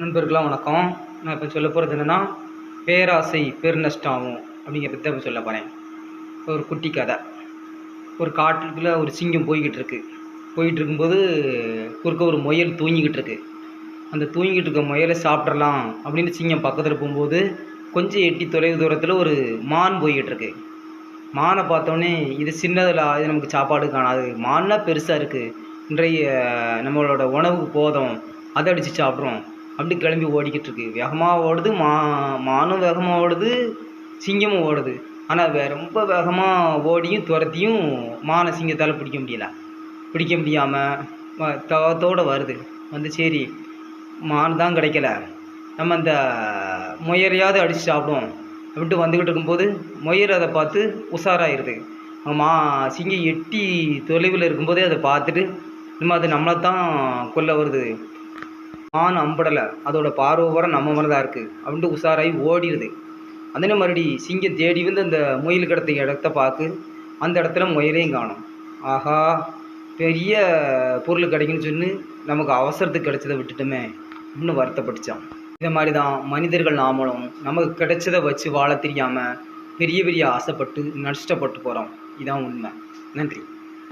நண்பர்களாம் வணக்கம். நான் இப்போ சொல்ல போகிறது என்னென்னா, பேராசை பெருநஷ்டம் ஆகும் அப்படிங்கிறத இப்போ சொல்ல போகிறேன். ஒரு குட்டி கதை. ஒரு காட்டுக்குள்ளே ஒரு சிங்கம் போய்கிட்டு இருக்கும்போது குறுக்க ஒரு முயல் தூங்கிக்கிட்டு இருக்கு. அந்த தூங்கிட்டு இருக்க முயலை சாப்பிட்றலாம் அப்படின்னு சிங்கம் பக்கத்தில் போகும்போது கொஞ்சம் எட்டி தொலைவு தூரத்தில் ஒரு மான் போய்கிட்டு இருக்கு. மானை பார்த்தோன்னே இது சின்னதில் இது நமக்கு சாப்பாடு காணாது, மான்னா பெருசாக இருக்குது, இன்றைய நம்மளோட உணவுக்கு போதும், அதை அடித்து சாப்பிட்றோம் அப்படி கிளம்பி ஓடிக்கிட்டு இருக்கு. வேகமாக ஓடுது, மானும் வேகமாக ஓடுது, சிங்கமும் ஓடுது. ஆனால் ரொம்ப வேகமாக ஓடியும் துரத்தியும் மானை சிங்கத்தால் பிடிக்க முடியாமல் தவத்தோடு வருது. சரி மான் தான் கிடைக்கல, நம்ம அந்த முயலையாவது அடித்து சாப்பிடுவோம் அப்படின்ட்டு வந்துக்கிட்டு இருக்கும்போது முயல் அதை பார்த்து உஷாராயிருது. சிங்கம் எட்டி தொலைவில் இருக்கும்போதே அதை பார்த்துட்டு அது நம்மளை தான் கொல்ல வருது, மான் அம்படலை, அதோட பார்வை வர நம்ம மேலே தான் இருக்குது அப்படின்ட்டு உஷாராகி ஓடிடுது. அதே மறுபடி சிங்கம் தேடி வந்து அந்த முயல் கிடத்த இடத்த பார்க்கு, அந்த இடத்துல முயலையும் காணும். ஆஹா, பெரிய பொருள் கிடைக்குன்னு சொல்லி நமக்கு அவசரத்துக்கு கிடைச்சதை விட்டுட்டோமே அப்படின்னு வருத்தப்பட்டுச்சான். இதை மாதிரி தான் மனிதர்கள் நாமளும் நமக்கு கிடைச்சதை வச்சு வாழ தெரியாமல் பெரிய ஆசைப்பட்டு நஷ்டப்பட்டு போகிறோம். இதான் உண்மை. நன்றி.